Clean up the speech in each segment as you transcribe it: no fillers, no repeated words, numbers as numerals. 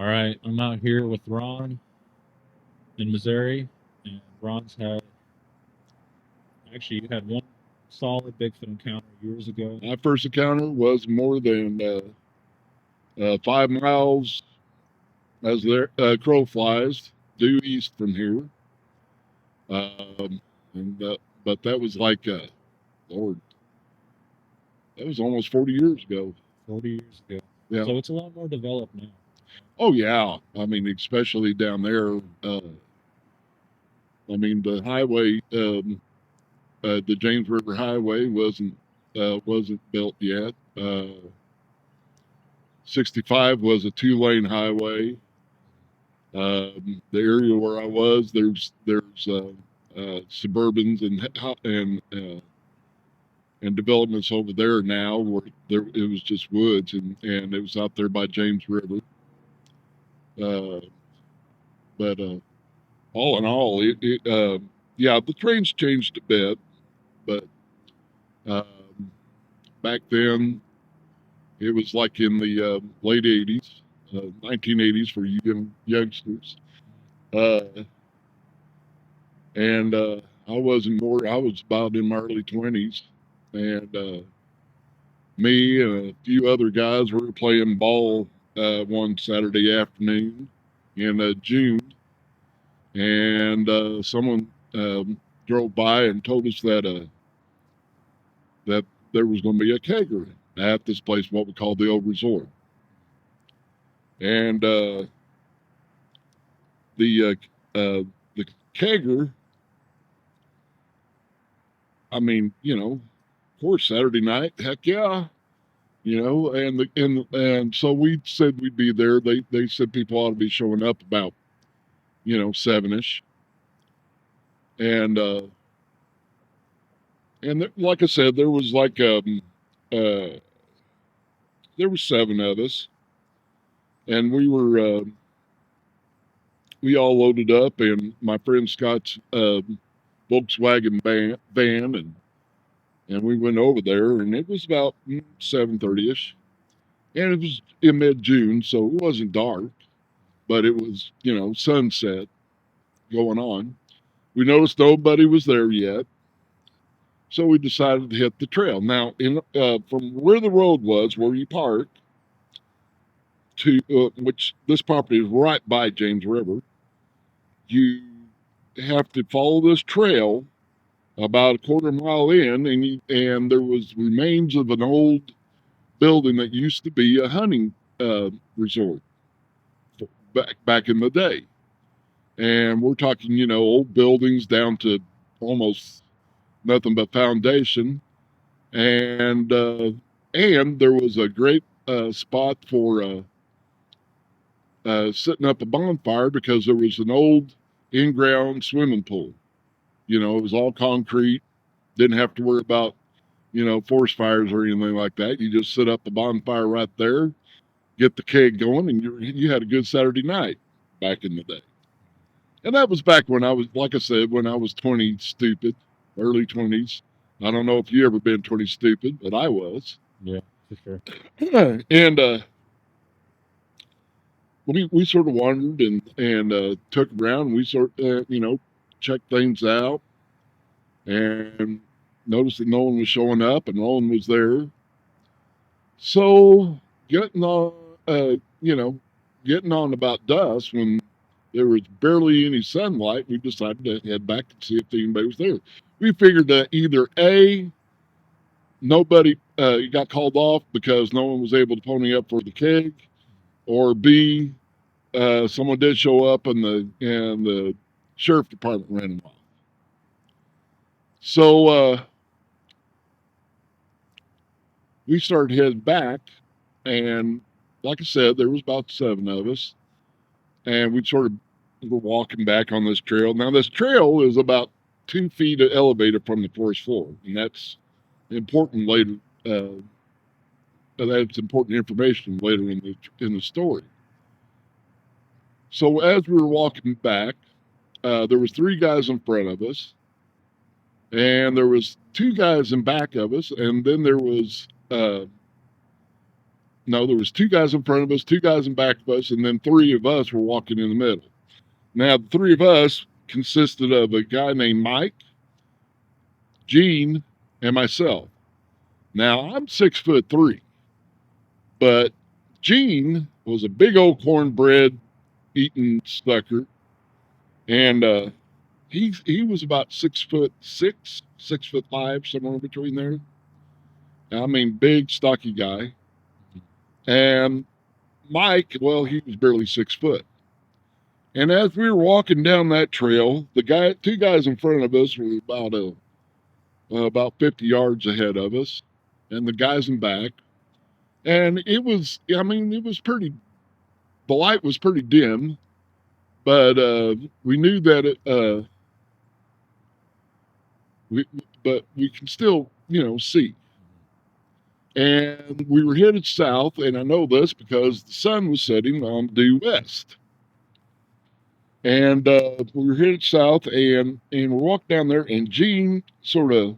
right, I'm out here with Ron in Missouri, and Ron's had actually you had one solid Bigfoot encounter years ago. My first encounter was more than 5 miles as the crow flies due east from here. And but that was like, Lord, that was almost 40 years ago. 40 years ago. Yeah. So it's a lot more developed now. Oh yeah. I mean, especially down there. I mean, the highway, the James River Highway wasn't built yet. 65 was a 2-lane highway. The area where I was, there's suburbans and developments over there now where it was just woods and it was out there by James River. But all in all, yeah, the trains changed a bit, but back then it was like in the late 80s, 1980s for you youngsters. And I was about in my early 20s, and me and a few other guys were playing ball one Saturday afternoon in June, and someone drove by and told us that there was going to be a kegger at this place, what we call the old resort. And the kegger, I mean, of course, Saturday night, heck yeah, and so we said we'd be there. They said people ought to be showing up about 7ish, and like I said, there was like there were 7 of us, and we all loaded up in my friend Scott's Volkswagen van, and we went over there, and it was about 7:30ish, and it was in mid-June, so it wasn't dark, but it was sunset going on. We noticed nobody was there yet, so we decided to hit the trail. Now, from where the road was, where you park, to which this property is right by James River, you have to follow this trail about a quarter mile in, and there was remains of an old building that used to be a hunting resort back in the day. And we're talking, old buildings down to almost nothing but foundation, and there was a great spot for setting up a bonfire because there was an old in-ground swimming pool. It was all concrete, didn't have to worry about forest fires or anything like that. You just set up a bonfire right there, get the keg going, and you had a good Saturday night back in the day. And that was back when I was, like I said, when I was 20 stupid, early 20s. I don't know if you ever been 20 stupid, but I was. Yeah, for sure. And we sort of wandered and took around. We sort checked things out and noticed that no one was showing up and no one was there. So getting on about dusk, when there was barely any sunlight, we decided to head back and see if anybody was there. We figured that either A, nobody got called off because no one was able to pony up for the keg, or B, someone did show up and the sheriff department ran them off. So we started heading back, and like I said, there was about 7 of us, and we sort of were walking back on this trail. Now, this trail is about 2 feet elevated from the forest floor, and that's important later. That's important information later in the story. So as we were walking back, there was 3 guys in front of us, and there was 2 guys in back of us, and then there was no, there was 2 guys in front of us, 2 guys in back of us, and then 3 of us were walking in the middle. Now, the 3 of us consisted of a guy named Mike, Gene, and myself. Now, I'm 6'3", but Gene was a big old cornbread eating sucker, and he was about 6'6", 6'5", somewhere in between there. I mean, big, stocky guy. And Mike, well, he was barely 6 foot. And as we were walking down that trail, the 2 guys in front of us were about 50 yards ahead of us, and the guys in back. And it was pretty. The light was pretty dim, but we knew that we can still, see. And we were headed south, and I know this because the sun was setting on due west. And we were headed south, and we walked down there, and Gene sort of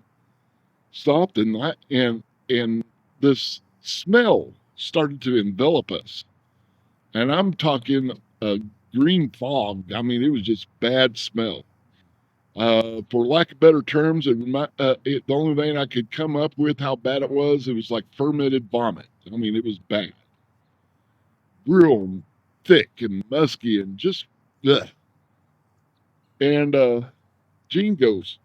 stopped, and this smell started to envelop us. And I'm talking a green fog. I mean, it was just bad smell. For lack of better terms, the only thing I could come up with how bad it was like fermented vomit. I mean, it was bad. Real thick and musky and just, ugh. And Gene goes,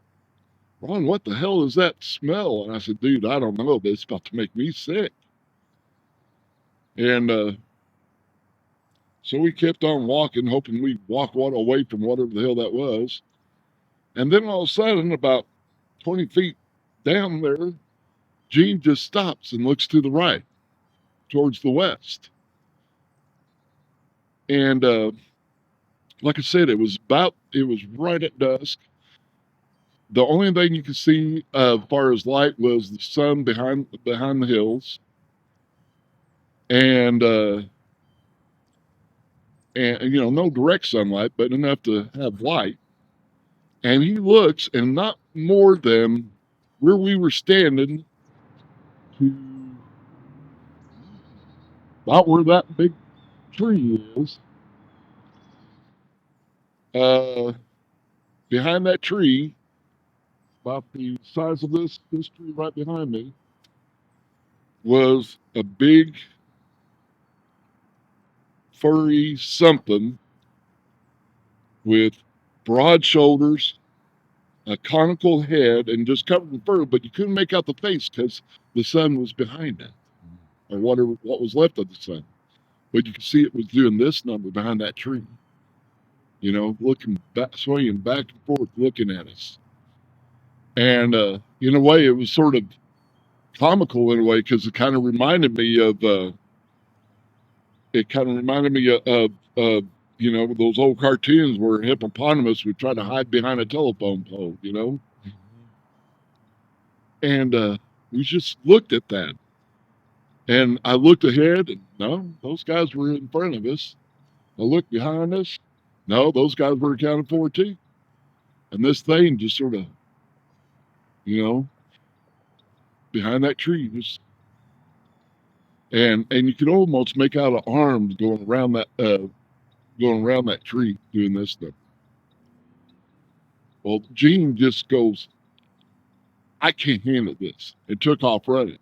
"Ron, what the hell is that smell?" And I said, "Dude, I don't know, but it's about to make me sick." And so we kept on walking, hoping we'd walk away from whatever the hell that was. And then all of a sudden, about 20 feet down there, Gene just stops and looks to the right, towards the west. And like I said, it was right at dusk. The only thing you could see as far as light was the sun behind the hills. And no direct sunlight, but enough to have light. And he looks, and not more than where we were standing to about where that big tree is. Behind that tree, about the size of this tree right behind me, was a big furry something with broad shoulders, a conical head, and just covered in fur, but you couldn't make out the face because the sun was behind it, or what was left of the sun. But you could see it was doing this number behind that tree, looking back, swaying back and forth, looking at us. And in a way, it was sort of comical in a way, because it kind of reminded me of those old cartoons where a hippopotamus would try to hide behind a telephone pole, And we just looked at that. And I looked ahead, and no, those guys were in front of us. I looked behind us. No, those guys were accounted for too. And this thing just sort of, behind that tree, and you could almost make out an arm going around that tree doing this stuff. Well, Gene just goes, "I can't handle this," and took off running.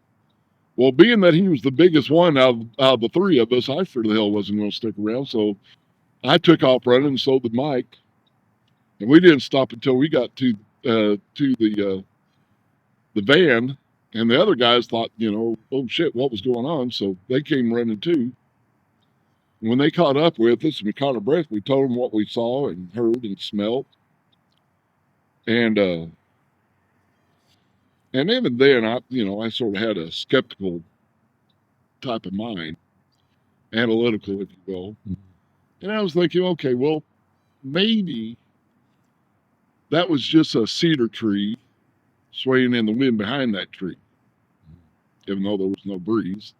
Well, being that he was the biggest one out of the 3 of us, I sure the hell wasn't going to stick around. So I took off running, and so did Mike. And we didn't stop until we got to the van. And the other guys thought, oh shit, what was going on? So they came running too. And when they caught up with us and we caught our breath, we told them what we saw and heard and smelled. And even then, I sort of had a skeptical type of mind, analytical, if you will. Mm-hmm. And I was thinking, okay, well, maybe that was just a cedar tree swaying in the wind behind that tree, even though there was no breeze.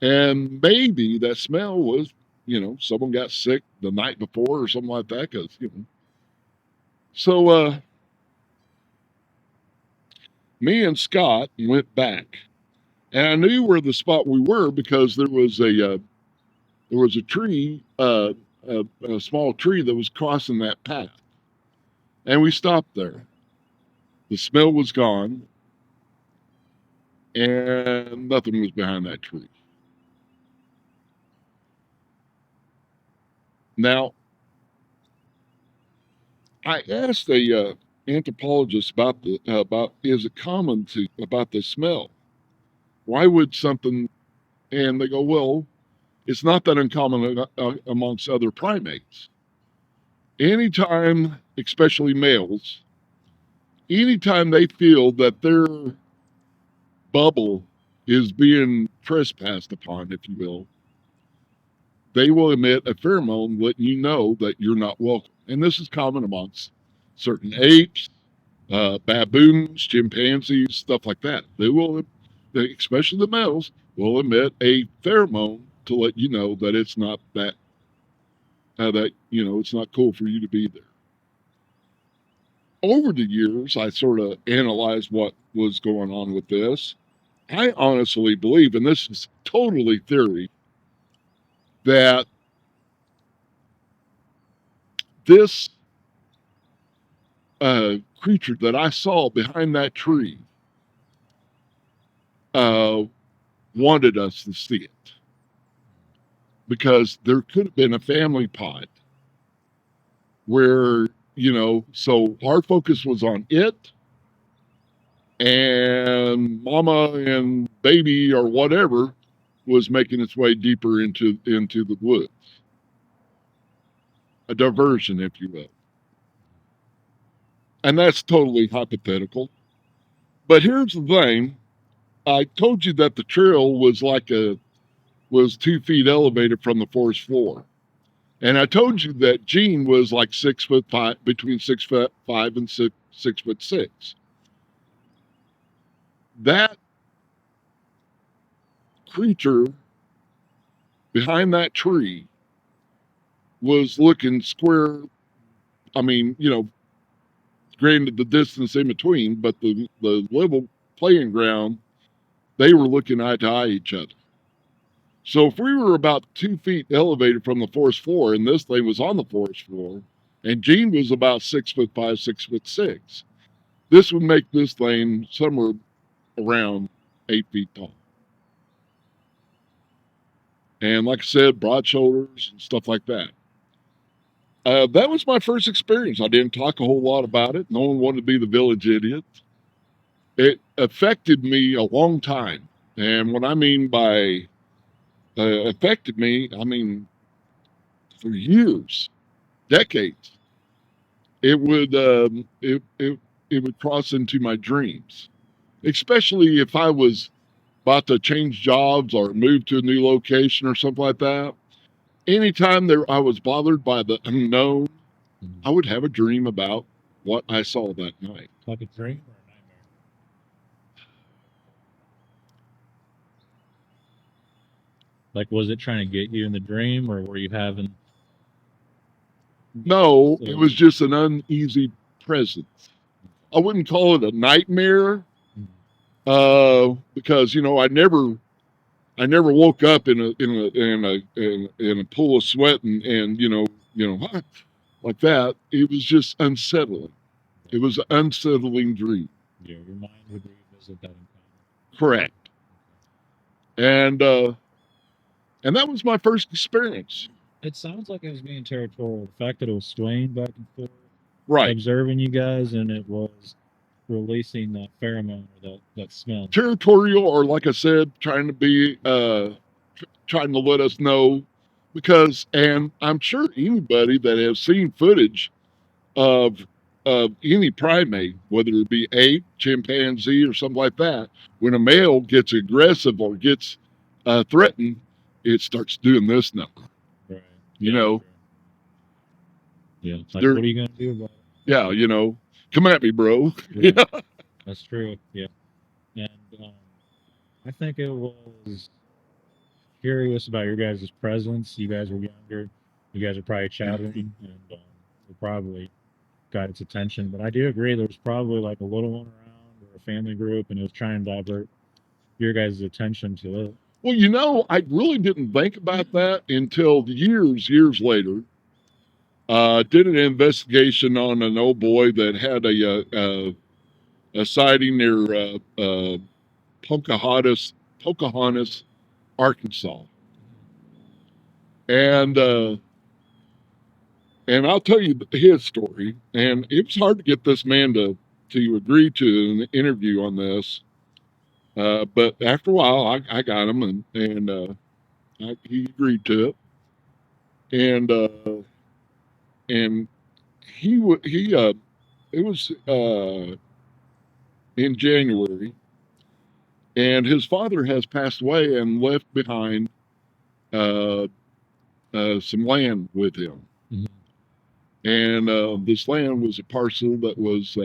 And maybe that smell was, someone got sick the night before or something like that, because, So me and Scott went back, And I knew where the spot we were because there was a tree, a small tree that was crossing that path. And we stopped there. The smell was gone, and nothing was behind that tree. Now, I asked a anthropologist about is it common to about the smell? Why would something? And they go, well, it's not that uncommon amongst other primates. Anytime, especially males, anytime they feel that their bubble is being trespassed upon, if you will, they will emit a pheromone letting you know that you're not welcome. And this is common amongst certain apes, baboons, chimpanzees, stuff like that. Especially the males, will emit a pheromone to let you know that it's not it's not cool for you to be there. Over the years, I sort of analyzed what was going on with this. I honestly believe, and this is totally theory, that this creature that I saw behind that tree wanted us to see it. Because there could have been a family pot where, so our focus was on it, and mama and baby or whatever was making its way deeper into the woods. A diversion, if you will. And that's totally hypothetical. But here's the thing. I told you that the trail was 2 feet elevated from the forest floor. And I told you that Gene was like 6'5", between 6'5" and 6'6". That creature behind that tree was looking square. I mean, granted the distance in between, but the level playing ground, they were looking eye to eye each other. So if we were about 2 feet elevated from the forest floor and this thing was on the forest floor, and Gene was about 6'5", 6'6", this would make this thing somewhere around 8 feet tall. And like I said, broad shoulders and stuff like that. That was my first experience. I didn't talk a whole lot about it. No one wanted to be the village idiot. It affected me a long time. And what I mean by affected me, I mean for years, decades. It would it would cross into my dreams, especially if I was about to change jobs or move to a new location or something like that. Anytime I was bothered by the unknown, I would have a dream about what I saw that night. Like a dream or a nightmare? Like, was it trying to get you in the dream, or were you having... No, it was just an uneasy presence. I wouldn't call it a nightmare, because I never woke up in a pool of sweat and like that. It was just unsettling. It was an unsettling dream. Yeah, your mind would revisit that encounter. Correct. And that was my first experience. It sounds like it was being territorial. The fact that it was swaying back and forth, Right. observing you guys, and it was releasing that pheromone or that smell. Territorial, or like I said, trying to be trying to let us know, because, and I'm sure anybody that has seen footage of any primate, whether it be ape, chimpanzee, or something like that, when a male gets aggressive or gets threatened, it starts doing this now. Right. True. Yeah. Like, what are you gonna do about it? Yeah. Come at me, bro. Yeah. That's true. Yeah. And I think it was curious about your guys' presence. You guys were younger. You guys are probably chattering, and it probably got its attention. But I do agree there was probably like a little one around or a family group, and it was trying to divert your guys' attention to it? Well, you know, I really didn't think about that until years later. Did an investigation on an old boy that had a sighting near Pocahontas, Arkansas, and I'll tell you his story. And it was hard to get this man to agree to an interview on this, but after a while, I got him, and he agreed to it, and and he it was in January, and his father has passed away and left behind uh, some land with him. Mhm. And this land was a parcel that was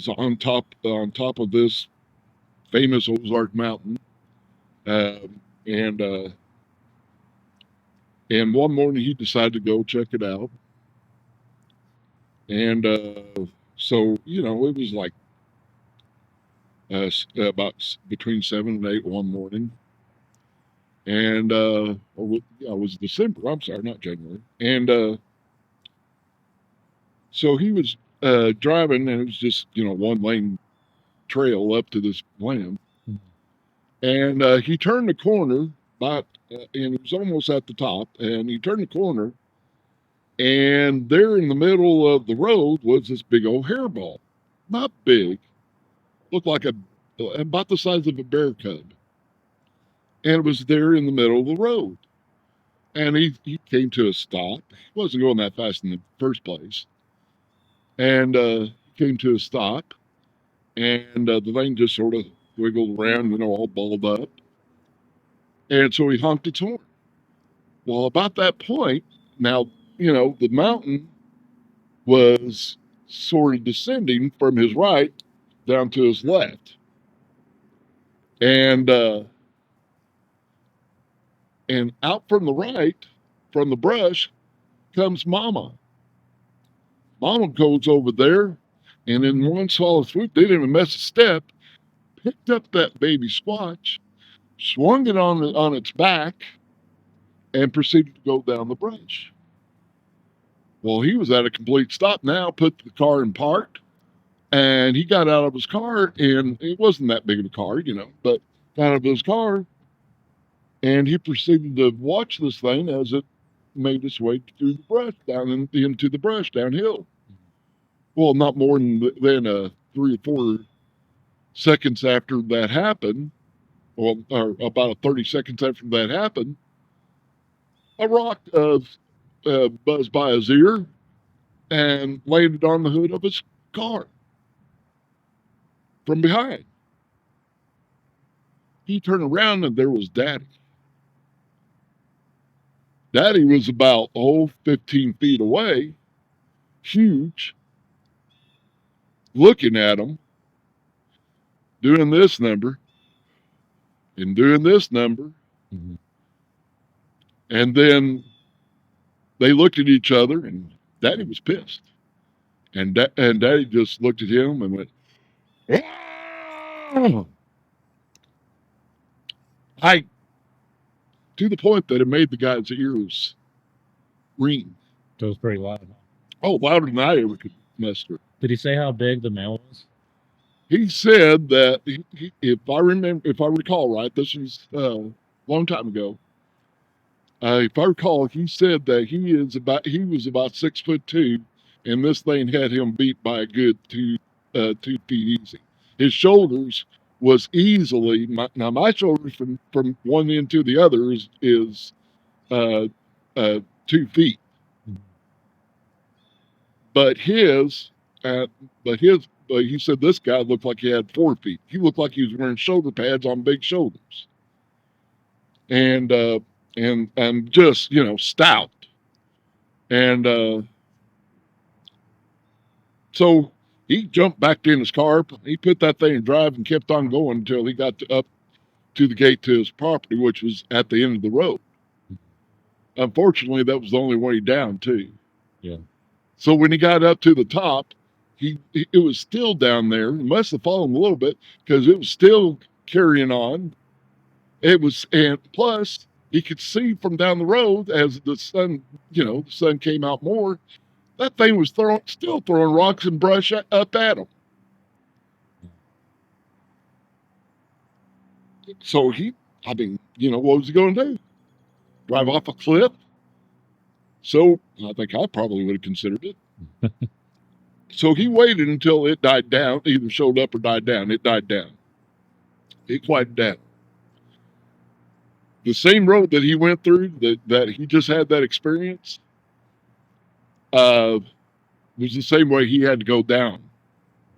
on top of this famous Ozark mountain. Um and and one morning he decided to go check it out. And so you know it was like about between 7 and 8 one morning. And yeah, it was December. I'm sorry, not January. And so he was driving, and it was just one lane trail up to this land. Mhm. And he turned the corner, and it was almost at the top. And he turned the corner, and there in the middle of the road was this big old hairball, not big, looked like about the size of a bear cub, and it was there in the middle of the road. And he came to a stop. He wasn't going that fast in the first place. And he came to a stop, and the thing just sort of wiggled around, all balled up. And so he honked its horn. Well, about that point, now, the mountain was sort of descending from his right down to his left. And out from the right, from the brush, comes Mama. Mama goes over there, and in one swallow swoop, they didn't even miss a step, picked up that baby squatch, swung it on its back, and proceeded to go down the brush. Well, he was at a complete stop now, put the car in park, and he got out of his car, and it wasn't that big of a car, but got out of his car, and he proceeded to watch this thing as it made its way through the brush, into the brush downhill. Well, not more than 3 or 4 seconds after that happened, or about 30 seconds after that happened, a rock buzzed by his ear and landed on the hood of his car from behind. He turned around, and there was Daddy. Daddy was about 15 feet away, huge, looking at him, doing this number and doing this number. Mhm. And then they looked at each other, and Daddy was pissed. And Daddy just looked at him and went, "Ah!" To the point that it made the guy's ears ring. So it was pretty loud. Oh, louder than I ever could muster. Did he say how big the male was? He said that if I recall right, this was a long time ago. If I recall, he said that he was about 6'2", and this thing had him beat by a good 2 feet easy. His shoulders was easily my shoulders from one end to the other is 2 feet, Mhm. but he said this guy looked like he had 4 feet. He looked like he was wearing shoulder pads on big shoulders, and just stout. And so he jumped back in his car. He put that thing in drive and kept on going until he got up to the gate to his property, which was at the end of the road. Unfortunately, that was the only way down, too. Yeah. So when he got up to the top, it was still down there. It must have fallen a little bit because it was still carrying on. It was, and plus he could see from down the road as the sun, the sun came out more. That thing was still throwing rocks and brush up at him. So what was he going to do? Drive off a cliff? So I think I probably would have considered it. So he waited until it died down, either showed up or died down. It died down. It quieted down. The same road that he went through, that he just had that experience, was the same way he had to go down.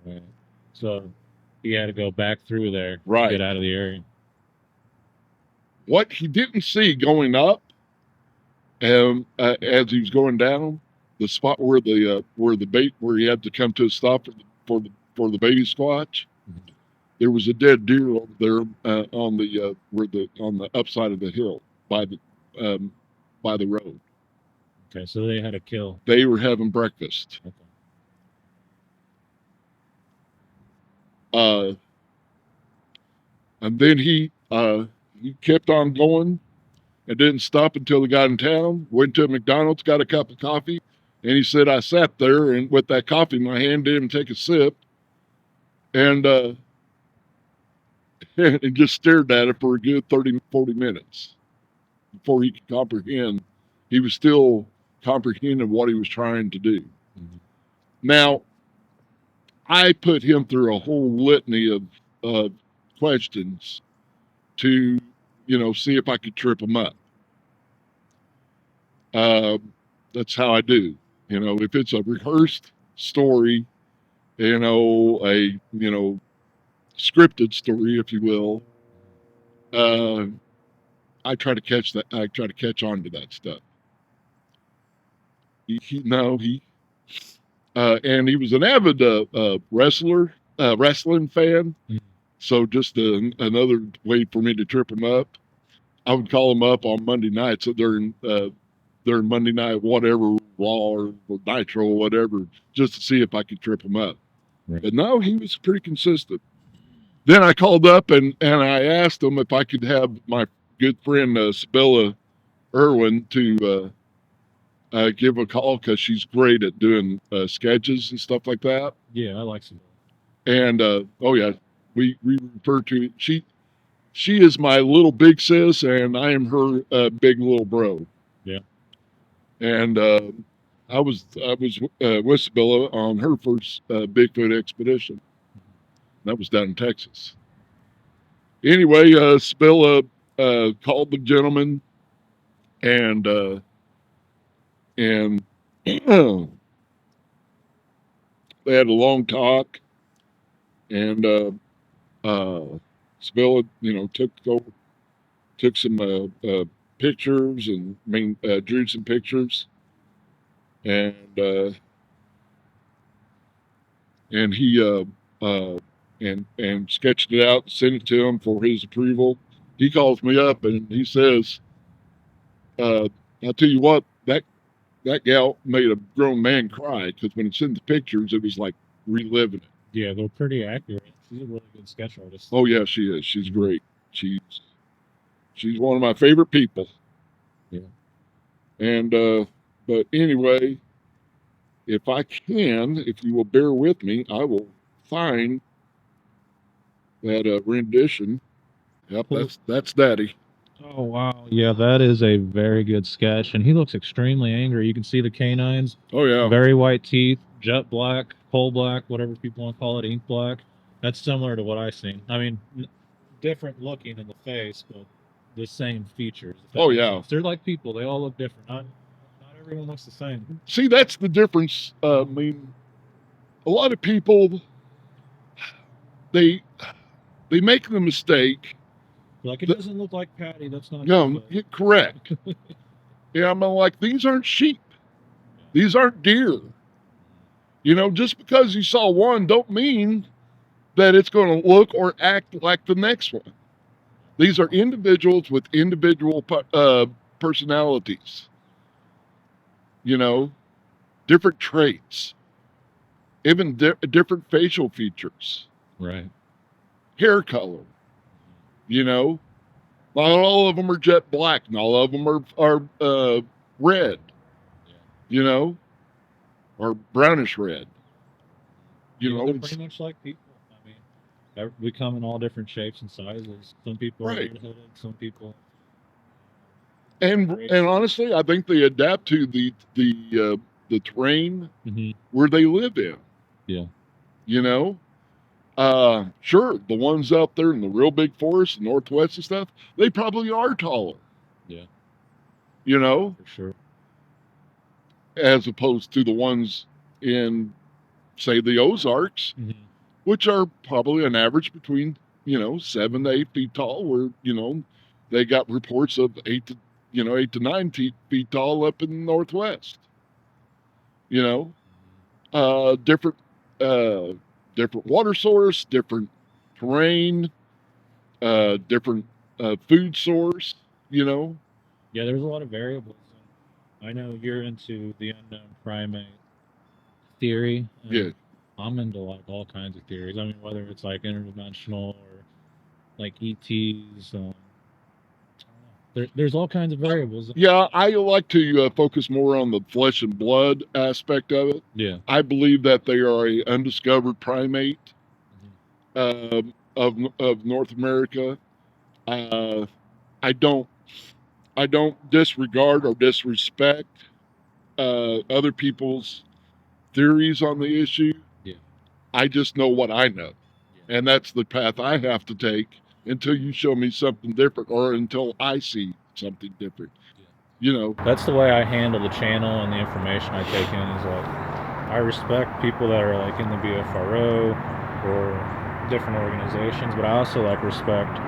Right. So he had to go back through there Right. to get out of the area. What he didn't see going up, as he was going down, the spot where he had to come to a stop for the baby squatch, there was a dead deer over there on the upside of the hill by the road. Okay, so they had to kill. They were having breakfast. Okay. And then he kept on going and didn't stop until he got in town. Went to a McDonald's, got a cup of coffee, and he said, I sat there and with that coffee in my hand, didn't even take a sip, and and just stared at it for a good 30, 40 minutes before he could comprehend. He was still comprehending what he was trying to do. Mm-hmm. Now, I put him through a whole litany of questions to, see if I could trip him up. That's how I do. If it's a rehearsed story, a scripted story, if you will, I try to catch that. I try to catch on to that stuff. And he was an avid wrestling fan. Mm-hmm. So just another way for me to trip him up. I would call him up on Monday nights during Monday night, whatever, Raw or Nitro or whatever, just to see if I could trip him up. Right. But no, he was pretty consistent. Then I called up and I asked him if I could have my good friend Sibylla Irwin to give a call, because she's great at doing sketches and stuff like that. Yeah, I like Sibylla. And we refer to she is my little big sis, and I am her big little bro. Yeah. And I was with Sibylla on her first Bigfoot expedition. That was down in Texas. Anyway, Sibylla called the gentleman, and they had a long talk, and Sibylla, took some pictures and drew some pictures, and he and sketched it out, sent it to him for his approval. He calls me up and he says, "I'll tell you what, that gal made a grown man cry, because when it's in the pictures, it was like reliving it." Yeah, they're pretty accurate. She's a really good sketch artist. Oh yeah, she is. She's great. She's one of my favorite people. Yeah. And but anyway, if you will bear with me, I will find that rendition. Yep, that's Daddy. Oh wow, yeah, that is a very good sketch, and he looks extremely angry. You can see the canines. Oh yeah. Very white teeth, jet black, coal black, whatever people want to call it, ink black. That's similar to what I've seen. I mean, different looking in the face, but the same features. Oh yeah. Sense. They're like people. They all look different. Not everyone looks the same. See, that's the difference. I mean, a lot of people, they make the mistake. Like, it doesn't look like Patty. That's not. No, correct. Yeah, I'm like, these aren't sheep. These aren't deer. Just because you saw one don't mean that it's going to look or act like the next one. These are individuals with individual personalities. Different traits. even different facial features, Right. hair color. You know, not all of them are jet black. Not all of them are red. Yeah. You know, or brownish red. You Yeah, know, they're it's pretty much like people. I mean, we come in all different shapes and sizes. Some people are right. red-hooded. Some people And great. honestly, I think they adapt to the terrain Hmm. where they live in. Yeah. You know, sure, the ones out there in the real big forest, the Northwest and stuff, they probably are taller. Yeah. You know, For sure. as opposed to the ones in, say, the Ozarks, Hmm. which are probably an average between 7 to 8 feet tall. Where they got reports of 8 to 9 feet tall up in the Northwest. You know, different uh, different water source, different terrain, different food source. You know, Yeah, there's a lot of variables. And I know you're into the unknown primate theory, yeah, and I'm into like all kinds of theories. I mean, whether it's like interdimensional or like ETs. There's all kinds of variables. yeah. I like to focus more on the flesh and blood aspect of it. Yeah. I believe that they are a undiscovered primate Hmm. of North America. Uh, I don't disregard or disrespect other people's theories on the issue. Yeah. I just know what I know, Yeah. and that's the path I have to take until you show me something different, or until I see something different. Yeah. You know, That's the way I handle the channel and the information I take in. Is like I respect people that are like in the BFRO or different organizations, but I also like respect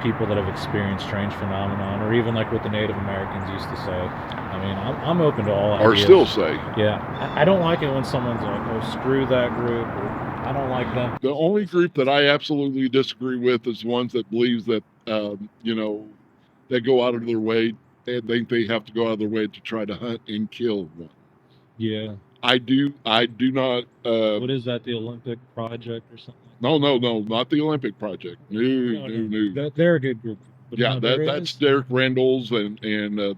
people that have experienced strange phenomenon, or even like what the Native Americans used to say. I mean, I'm open to all or ideas. still say. Yeah, I don't like it when someone's like, "Oh, screw that group," or "I don't like them." The only group that I absolutely disagree with is ones that believes that they go out of their way and think they have to go out of their way to try to hunt and kill one. Yeah. I do not. What is that? The Olympic Project or something? No, not the Olympic Project. No. They're a good group. But Yeah, no, there that's is. Derek Randall's and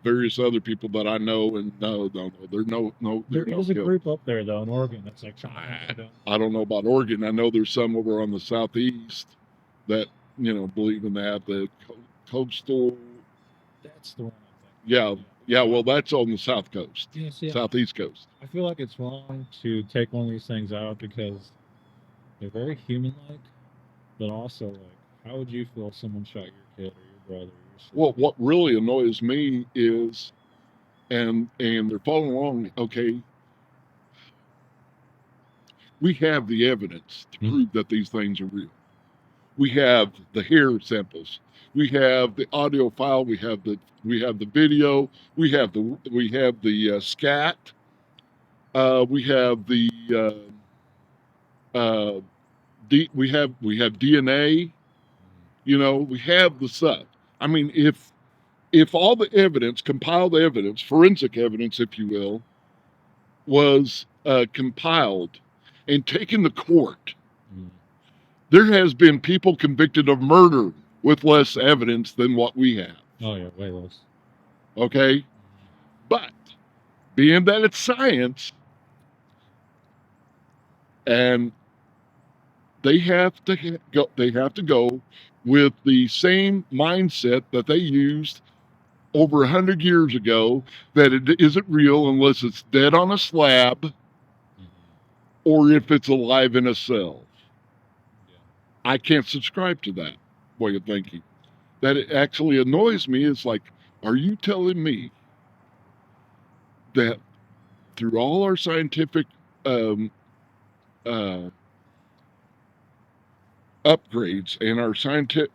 various other people that I know. And no, they're There no is a kill. group up there though in Oregon that's like trying to hunt it down. I don't know about Oregon. I know there's some over on the southeast that believe in that. The coastal. That's the one I think. Yeah. Well, that's on the south coast, Yes, yeah. southeast coast. I feel like it's wrong to take one of these things out because they're very human-like, but also like, how would you feel if someone shot your kid or your brother? Or your sister? Well, what really annoys me is, and they're following along. Okay, we have the evidence to prove that these things are real. We have the hair samples. We have the audio file. We have the video. We have the scat. We have the we have DNA. We have the stuff. I mean, if all the evidence, compiled evidence, forensic evidence, if you will, was compiled and taken to court, there has been people convicted of murder with less evidence than what we have. Oh yeah, way less. Okay, but being that it's science, and they have to go with the same mindset that they used over 100 years ago, that it isn't real unless it's dead on a slab or if it's alive in a cell. I can't subscribe to that way of thinking. That it actually annoys me. It's like, are you telling me that through all our scientific upgrades and our scientific,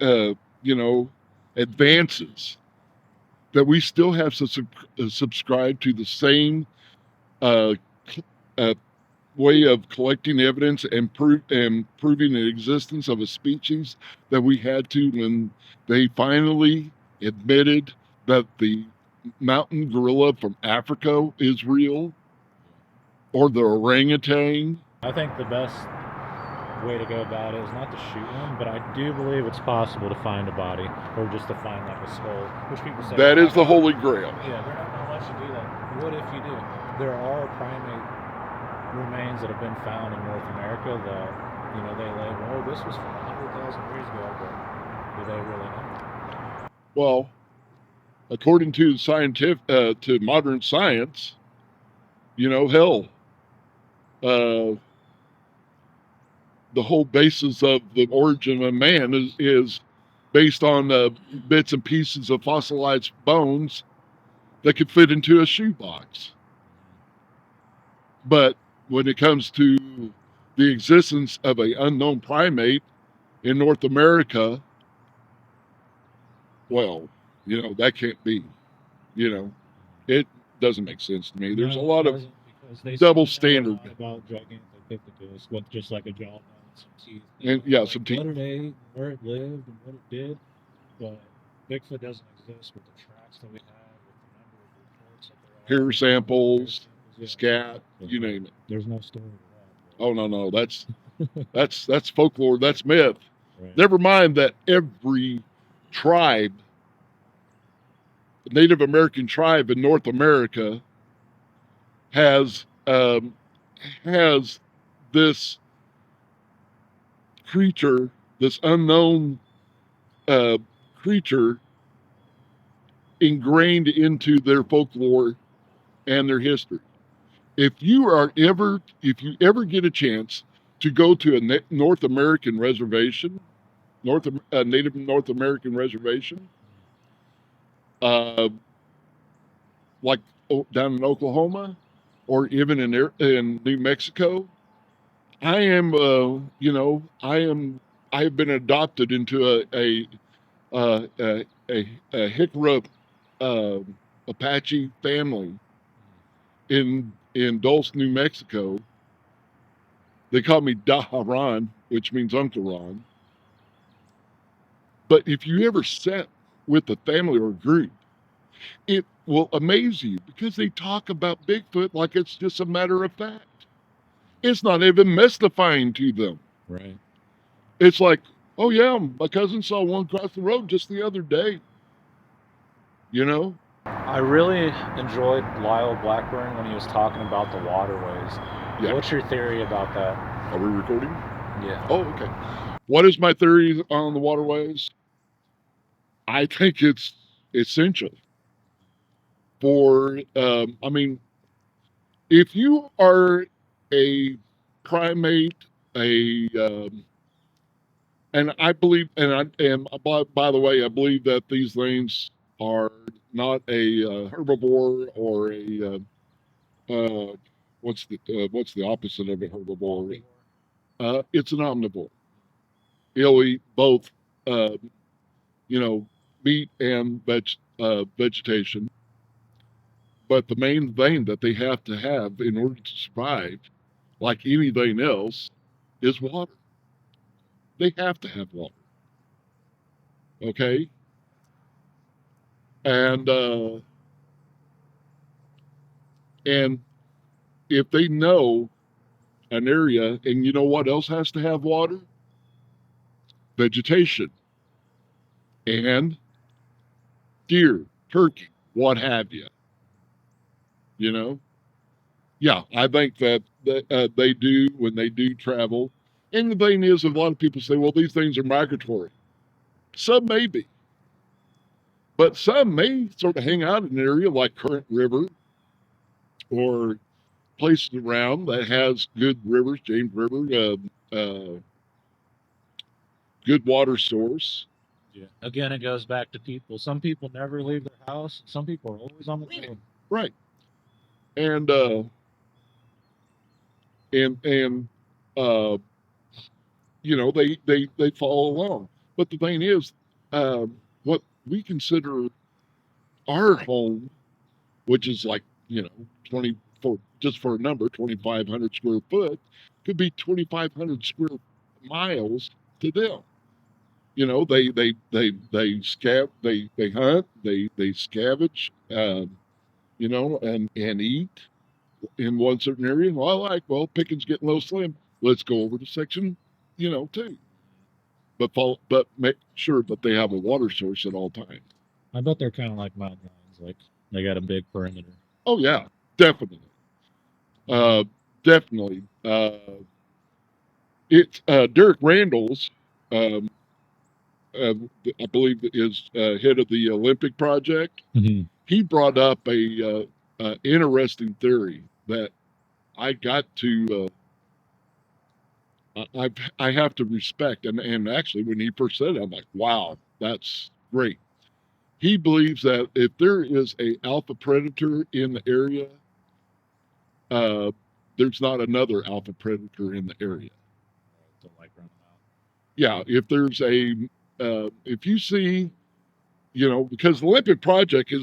advances, that we still have to subscribe to the same way of collecting evidence and proving the existence of a species that we had to when they finally admitted that the mountain gorilla from Africa is real, or the orangutan? I think the best way to go about it is not to shoot one, but I do believe it's possible to find a body or just to find like a skull, which people say That "Well, is the Holy Grail. yeah, they're not going to let you do that. What if you do? There are primate remains that have been found in North America that they label, oh, this was from 100,000 years ago, but do they really know? Well, according to to modern science, hell, uh, the whole basis of the origin of man is based on bits and pieces of fossilized bones that could fit into a shoebox. But when it comes to the existence of an unknown primate in North America, well, that can't be. It doesn't make sense to me. There's a lot of double standard. About Gigantopithegus with just like a jawbone, some teeth. And yeah, some teeth. What it ate, where it lived, and what it did. But Bigfoot doesn't exist with the tracks that we have, with the number of reports that there are. Hair samples, scat, you name it. There's no story to that. Oh no, that's folklore, that's myth. Right. Never mind that every tribe, Native American tribe in North America, has this creature, this unknown creature, ingrained into their folklore and their history. If you ever get a chance to go to a North American reservation, Native North American reservation, like down in Oklahoma, or even in New Mexico, I have been adopted into a Hiccup Apache family in Dulce, New Mexico. They call me Daharan, which means Uncle Ron. But if you ever sat with a family or group, it will amaze you because they talk about Bigfoot like it's just a matter of fact. It's not even mystifying to them. Right. It's like, oh yeah, my cousin saw one across the road just the other day. I really enjoyed Lyle Blackburn when he was talking about the waterways. Yeah. What's your theory about that? Are we recording? Yeah. Oh, okay. What is my theory on the waterways? I think it's essential for, if you are a primate, and I believe, and by the way, I believe that these things are not a herbivore or a what's the opposite of a herbivore? It's an omnivore. It'll eat both, meat and vegetation. But the main thing that they have to have in order to survive, like anything else, is water. They have to have water. Okay? And if they know an area, and you know what else has to have water? Vegetation. And deer, turkey, what have you. Yeah, I think that they do when they do travel. And the thing is, a lot of people say, well, these things are migratory. Some may be. But some may sort of hang out in an area like Current River or places around that has good rivers, James River, good water source. Yeah. Again, it goes back to people. Some people never leave their house. Some people are always on the road. Right. And they follow along. But the thing is, what we consider our home, which is like 24, just for a number, 2,500 square foot, could be 2,500 square miles to them. They hunt, they scavenge, and eat. in one certain area. Well, pickings getting a little slim. Let's go over to section, 2. But make sure that they have a water source at all times. I bet they're kind of like mountain lions, like they got a big perimeter. Oh yeah, definitely. Definitely. It's Derek Randall's, um, I believe, is head of the Olympic Project. Mm-hmm. He brought up a interesting theory that I got to. I have to respect, and actually, when he first said it, I'm like, wow, that's great. He believes that if there is a alpha predator in the area, there's not another alpha predator in the area. Don't like running out. Yeah, if there's if you see, because the Olympic Project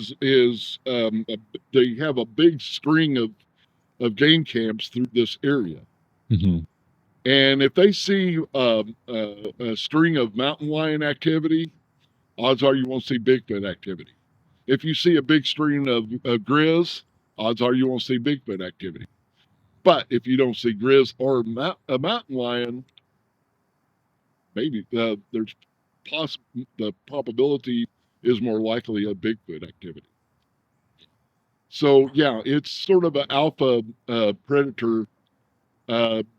they have a big string of game camps through this area. Mm-hmm. And if they see a string of mountain lion activity, odds are you won't see Bigfoot activity. If you see a big string of grizz, odds are you won't see Bigfoot activity. But if you don't see grizz or a mountain lion, maybe there's the probability is more likely a Bigfoot activity. So yeah, it's sort of an alpha predator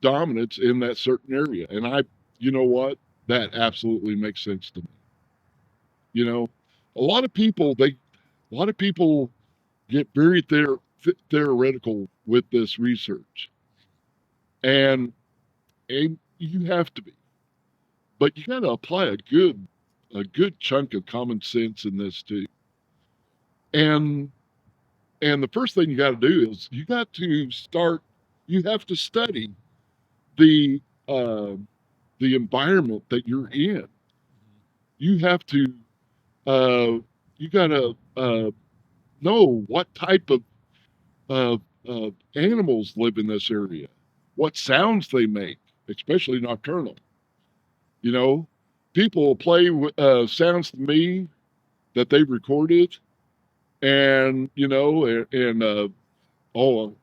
dominance in that certain area, and you know what, that absolutely makes sense to me. A lot of people get very theoretical with this research, and you have to be, but you got to apply a good chunk of common sense in this too. And the first thing you got to do is you have to study the environment that you're in. You have to you got to know what type of animals live in this area, what sounds they make, especially nocturnal. People will play sounds to me that they've recorded, and the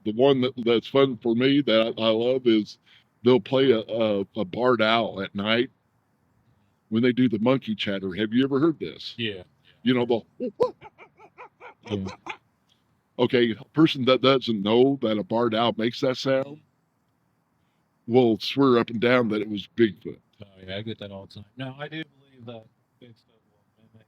one that's fun for me that I love is they'll play a barred owl at night when they do the monkey chatter. Have you ever heard this? Yeah. The Yeah. okay, a person that doesn't know that a barred owl makes that sound will swear up and down that it was Bigfoot. Oh yeah, I get that all the time. No, I do believe that Bigfoot will mimic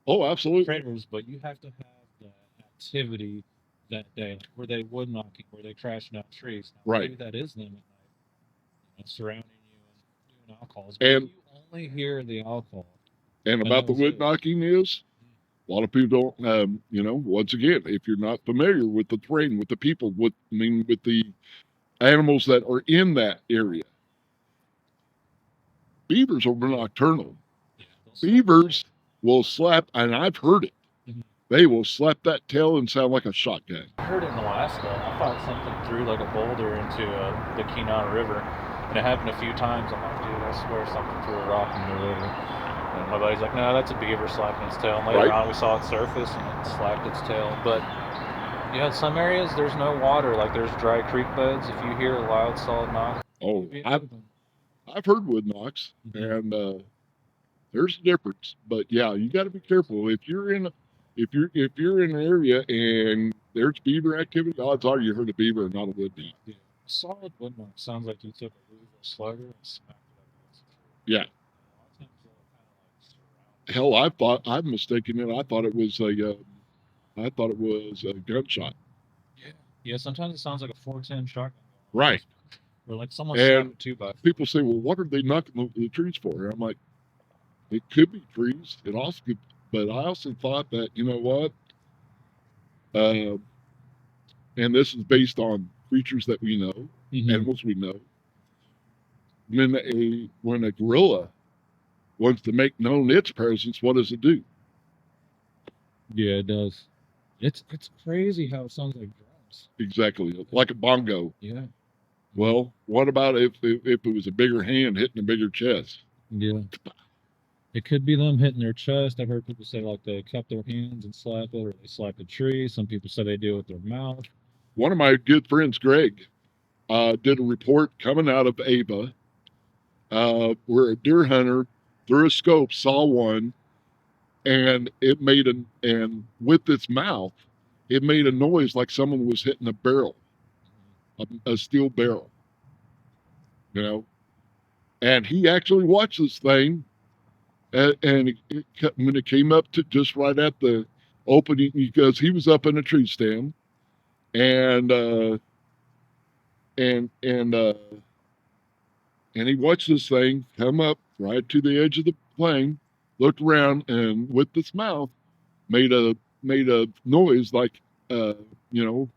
Oh, absolutely. predators, but you have to have the activity that day, like where they wood knocking, where they crashing out trees. Now, Right. maybe that is them at night, surrounding you and doing alcohols. But And you only hear the alcohol. and about the wood knocking is, a lot of people don't. Once again, if you're not familiar with the terrain, with the people, with the animals that are in that area, beavers are nocturnal. Yeah, Beavers will slap, and I've heard it. Mhm. They will slap that tail and sound like a shotgun. I heard it in Alaska. I thought something threw like a boulder into the Kenai River, and it happened a few times. I'm like, dude, I swear something threw a rock into the river. And my buddy's like, no, that's a beaver slapping its tail. And later on, we saw it surface and it slapped its tail. But yeah, in some areas there's no water. Like there's dry creek beds. If you hear a loud, solid knock, Oh, I've heard wood knocks, and there's a difference. But yeah, you got to be careful if you're in an area and there's beaver activity. Odds are you heard a beaver and not a wood knock. Yeah. A solid wood knock sounds like you took a Louisville slugger and smacked it up against the tree. Yeah. A lot of times they'll kind of like surround. Hell, I've mistaken it. I thought it was a gunshot. Yeah. Yeah. Sometimes it sounds like a 410 shotgun. Right. Or like someone snapped a 2x4. People say, well, what are they knocking the trees for? And I'm like, it could be trees. It also could, but I also thought that, you know what? And this is based on creatures that we know, animals we know. When a gorilla wants to make known its presence, what does it do? Yeah, it does. It's crazy how it sounds like drums. Exactly, like a bongo. Yeah. Well, what about if it was a bigger hand hitting a bigger chest? Yeah. It could be them hitting their chest. I've heard people say like they cup their hands and slap it, or they slap a tree. Some people say they do it with their mouth. one of my good friends, Greg, did a report coming out of Ava, where a deer hunter through a scope saw one, and and with its mouth, it made a noise like someone was hitting a barrel, a steel barrel, you know. And he actually watched this thing, and when it came up to just right at the opening, because he was up in a tree stand, and and and uh, and he watched this thing come up right to the edge of the plane, looked around, and with its mouth made a noise like you know,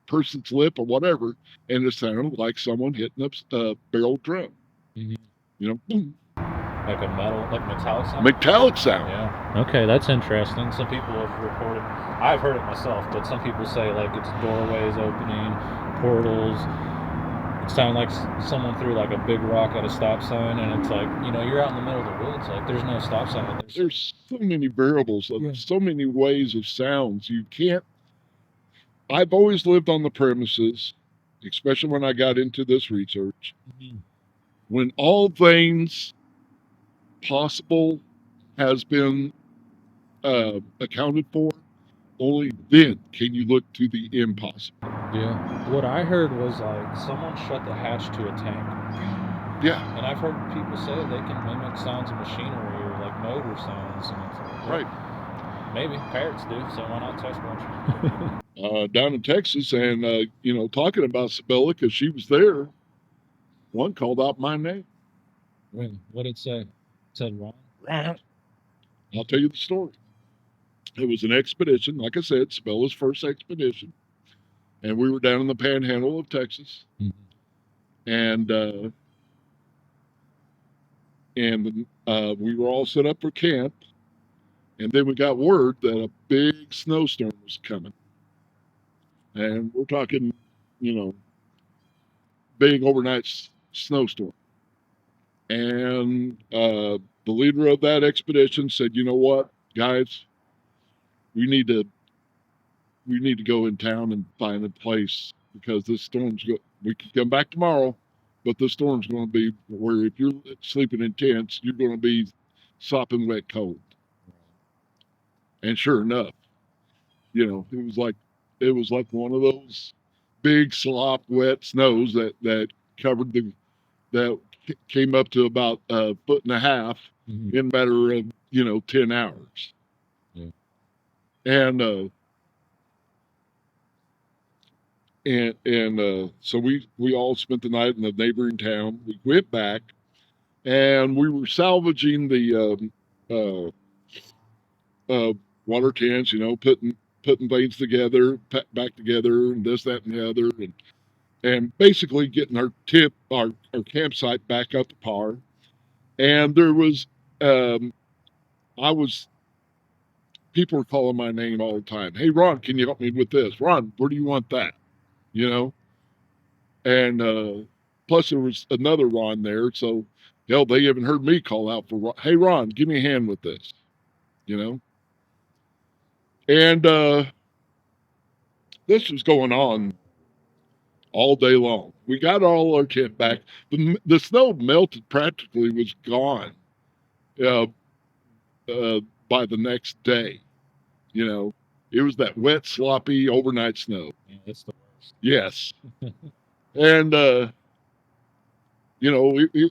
person's lip or whatever, and it sounded like someone hitting a barrel drum. Mhm. You know, boom, Like a metallic sound? metallic sound. Yeah. Okay, that's interesting. Some people have reported, I've heard it myself, but some people say like it's doorways opening, portals. It sounded like someone threw like a big rock at a stop sign, and it's like, you're out in the middle of the woods, like there's no stop sign. There's so many variables, so many ways of sounds. You can't. I've always lived on the premises, especially when I got into this research, when all things possible has been accounted for, only then can you look to the impossible. Yeah. What I heard was like someone shut the hatch to a tank. Yeah. And I've heard people say they can mimic sounds of machinery or like motor sounds. And it's like, well, Right. maybe parrots do, so why not Sasquatch? Down in Texas, and talking about Sabella because she was there. One called out my name. What did it say? It said Ron? Ron. I'll tell you the story. It was an expedition, like I said, Sabella's first expedition, and we were down in the panhandle of Texas, and we were all set up for camp, and then we got word that a big snowstorm was coming, and we're talking, big overnight snowstorm, and the leader of that expedition said, "You know what, guys, we need to go in town and find a place because this storm's we can come back tomorrow, but the storm's going to be where if you're sleeping in tents, you're going to be sopping wet cold." And sure enough, it was like one of those big slop wet snows that covered that came up to about a foot and a half in a matter of 10 hours. Yeah. And so we all spent the night in the neighboring town. We went back, and we were salvaging the water cans, putting things together, back together, and this, that, and the other, and basically getting our campsite back up to par. And there was people were calling my name all the time. "Hey, Ron, can you help me with this? Ron, where do you want that?" And plus there was another Ron there, so hell, they even heard me call out for Ron. "Hey, Ron, give me a hand with this," And this was going on all day long. We got all our kit back. The snow melted, practically was gone by the next day. It was that wet, sloppy overnight snow. Yeah, it's the worst. Yes. And,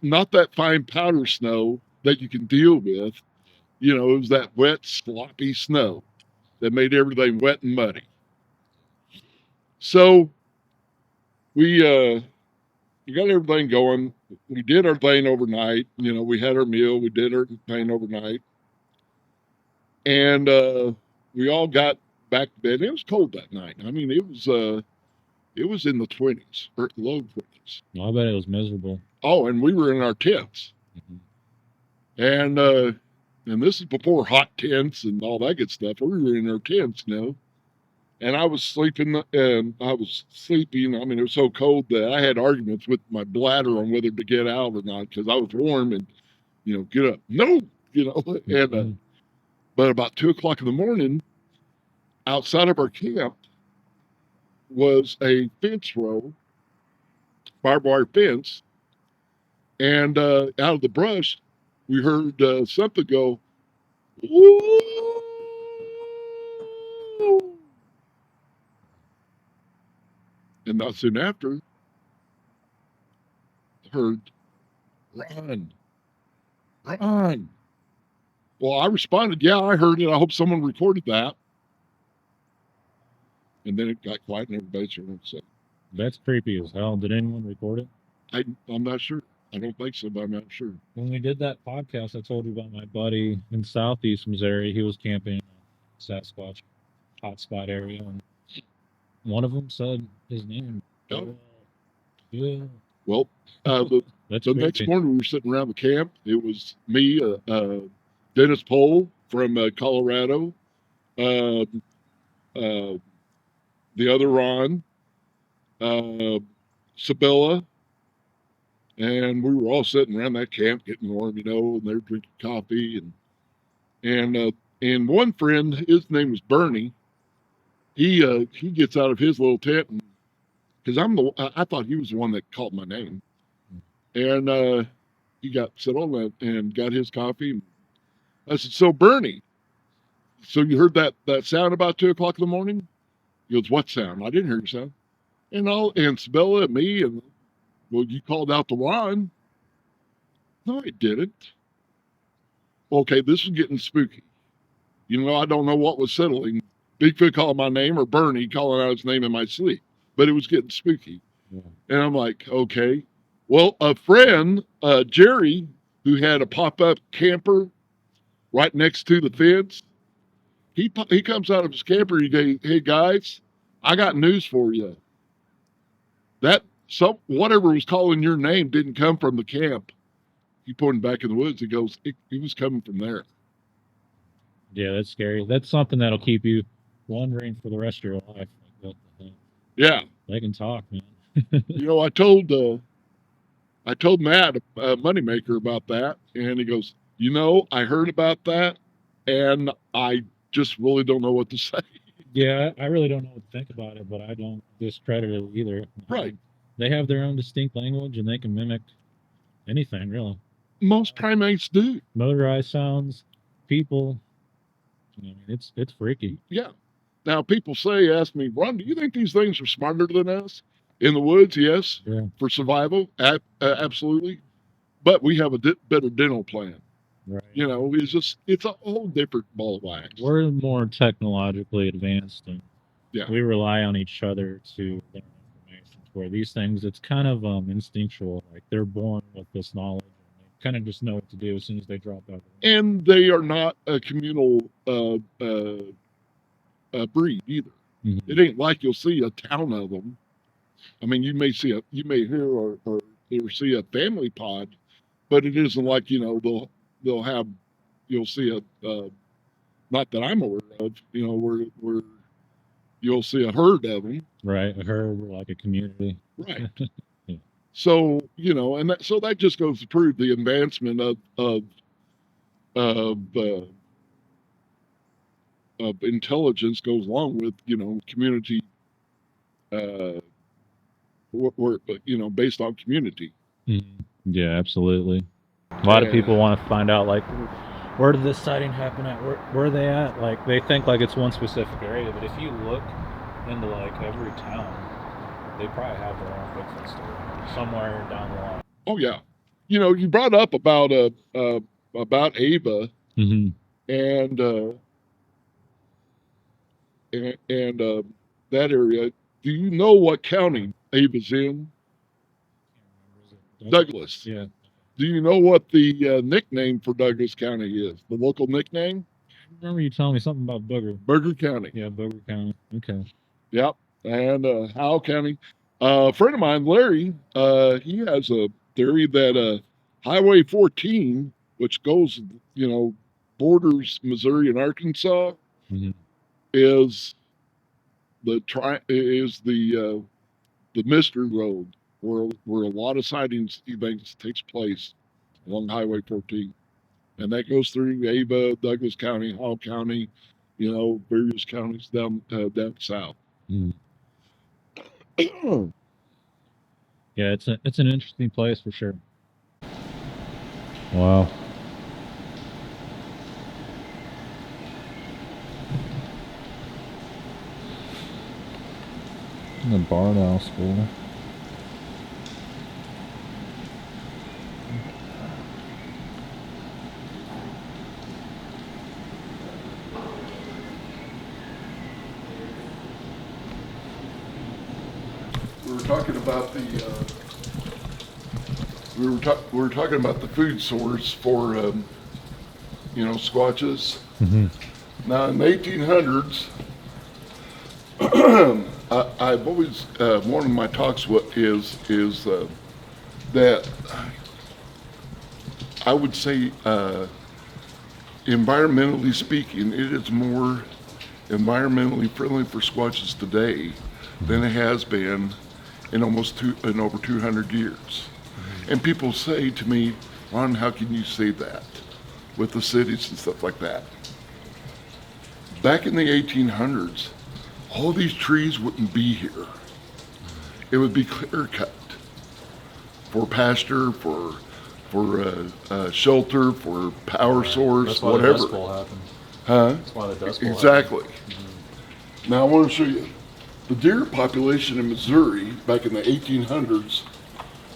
not that fine powder snow that you can deal with. It was that wet, sloppy snow that made everything wet and muddy. So we got everything going. We did our thing overnight. We had our meal. We did our thing overnight. And we all got back to bed. It was cold that night. I mean, it was in the 20s, or low 20s. Well, I bet it was miserable. Oh, and we were in our tents. And this is before hot tents and all that good stuff. We were in our tents, and I was sleeping. I mean, it was so cold that I had arguments with my bladder on whether to get out or not because I was warm and, get up. No, and but about 2:00 in the morning, outside of our camp, was a fence row, barbed wire fence, and out of the brush, we heard something go, "Woo!" And not soon after, heard, "Run, run." Well, I responded, "Yeah, I heard it. I hope someone recorded that." And then it got quiet and everybody's room. So That's creepy as hell. Did anyone record it? I'm not sure. I don't think so, but I'm not sure. When we did that podcast, I told you about my buddy in Southeast Missouri. He was camping in a Sasquatch hotspot area, and one of them said his name. Oh. Yeah. Well, the That's the creepy. next morning we were sitting around the camp. It was me, Dennis Pohl from Colorado, uh, uh, the other Ron, Sabella, and we were all sitting around that camp getting warm, and they're drinking coffee, and one friend, his name was Bernie. He gets out of his little tent, and because I thought he was the one that called my name, and he got settled and got his coffee. I said, "So Bernie, so you heard that sound about 2 o'clock in the morning?" He goes, "What sound?" "I didn't hear your sound." And Sabella and me, and well, you called out to Ron. "No, I didn't." Okay, this is getting spooky. I don't know what was settling. Bigfoot calling my name or Bernie calling out his name in my sleep, but it was getting spooky. Yeah. And I'm like, okay. Well, a friend, Jerry, who had a pop-up camper right next to the fence, he comes out of his camper. He goes, "Hey guys, I got news for you. Whatever was calling your name didn't come from the camp." He pointed back in the woods. He goes, "He was coming from there." Yeah, that's scary. That's something that'll keep you wondering for the rest of your life. Like, what the hell? Yeah. They can talk, man. I told Matt, Moneymaker, about that, and he goes, "I heard about that, and I just really don't know what to say." Yeah, I really don't know what to think about it, but I don't discredit it either. Right. They have their own distinct language, and they can mimic anything, really. Most primates do. Motorized sounds, people. I mean, it's freaky. Yeah. Now, people ask me, "Ron, do you think these things are smarter than us?" In the woods, yes. Yeah. For survival, absolutely. But we have a better dental plan. Right. It's a whole different ball of wax. We're more technologically advanced, and Yeah. we rely on each other to learn information. Where these things, it's kind of instinctual. Like they're born with this knowledge, and they kind of just know what to do as soon as they drop out. And they are not a communal breed either. Mhm. It ain't like you'll see a town of them. I mean, you may hear or see a family pod, but it isn't like they'll have, you'll see a not that I'm aware of, where you'll see a herd of them. Right, a herd, like a community. Right. Yeah. So and that just goes to prove the advancement of intelligence goes along with community work, but based on community. Mhm. Yeah, absolutely. A lot of people want to find out, like, where did this sighting happen at? Where are they at? Like, they think like it's one specific area, but if you look into like every town, they probably have their own Bigfoot story somewhere down the line. Oh yeah, you brought up about Ava Mm-hmm. and that area. Do you know what county Ava's in? Douglas. Yeah. Do you know what the nickname for Douglas County is? The local nickname? I remember you telling me something about Burger County. Yeah, Booger County. Okay. Yep. And Howell County. A friend of mine, Larry, he has a theory that Highway 14, which goes, borders Missouri and Arkansas, Mm-hmm. is the mystery road where a lot of sightings events takes place along Highway 14, and that goes through Ava, Douglas County, Hall County, various counties down south. Mm-hmm. Yeah, it's an interesting place for sure. Wow. The barn owl school. We were talking about the we were talking about the food source for squatches. Mm-hmm. Now in the 1800s, I've always one of my talks is that I would say environmentally speaking, it is more environmentally friendly for squatches today than it has been in over 200 years. And people say to me, Ron, how can you say that with the cities and stuff like that? Back in the 1800s, all these trees wouldn't be here. It would be clear cut for pasture, for shelter, for power source, That's why whatever. the Dust Bowl happened. Huh? That's why the Dust Bowl Exactly. happened. Now I want to show you the deer population in Missouri back in the 1800s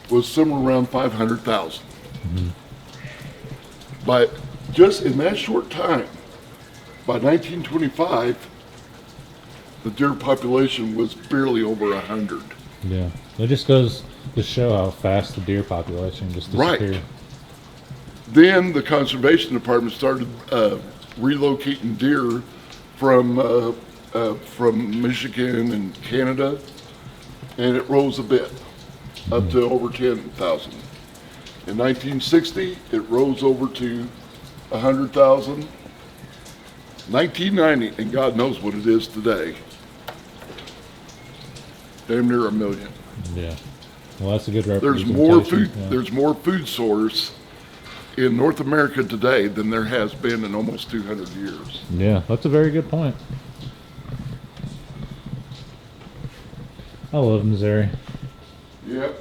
was somewhere around 500,000. But just in that short time, by 1925, the deer population was barely over 100. Yeah. It just goes to show how fast the deer population just disappeared. Right. Then the conservation department started relocating deer from Michigan and Canada, and it rose a bit, up to over 10,000. In 1960, it rose over to 100,000. 1990, and God knows what it is today, damn near 1 million. Yeah. Well, that's a good There's representation. more food. Yeah. There's more food source in North America today than there has been in almost 200 years. Yeah, that's a very good point. I love Missouri. Yep.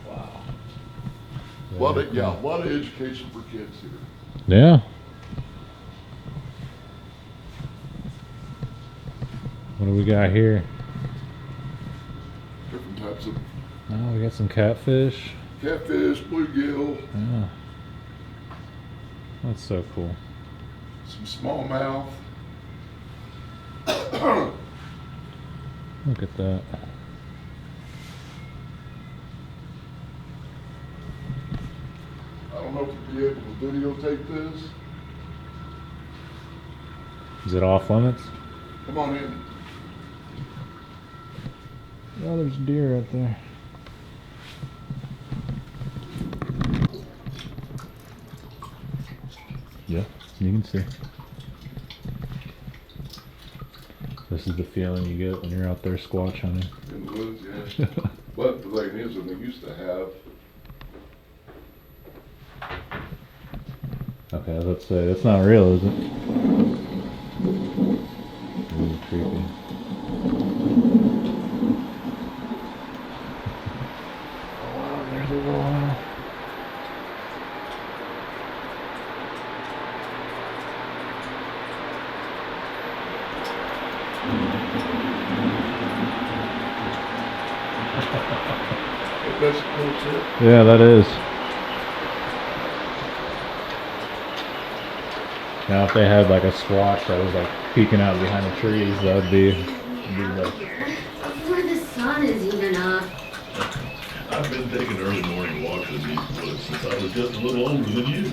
Wow. A lot of education for kids here. Yeah. What do we got here? Different types of Oh, we got some catfish. catfish, bluegill, Yeah. That's so cool. some smallmouth. Look at that. I don't know if you'll be able to videotape this. Is it off limits? Come on in. Oh, there's deer right there. Yeah, you can see. This is the feeling you get when you're out there squatch hunting. In the woods, yeah. But the thing is, when they used to have, Okay, let's say that's not real, is it? Really creepy. Oh, there's a wall. that's cool shit. Yeah, that is. Now, if they had like a squatch that was like peeking out behind the trees, that would be like. Before the sun is even up. I've been taking early morning walks in these woods since I was just a little older than you.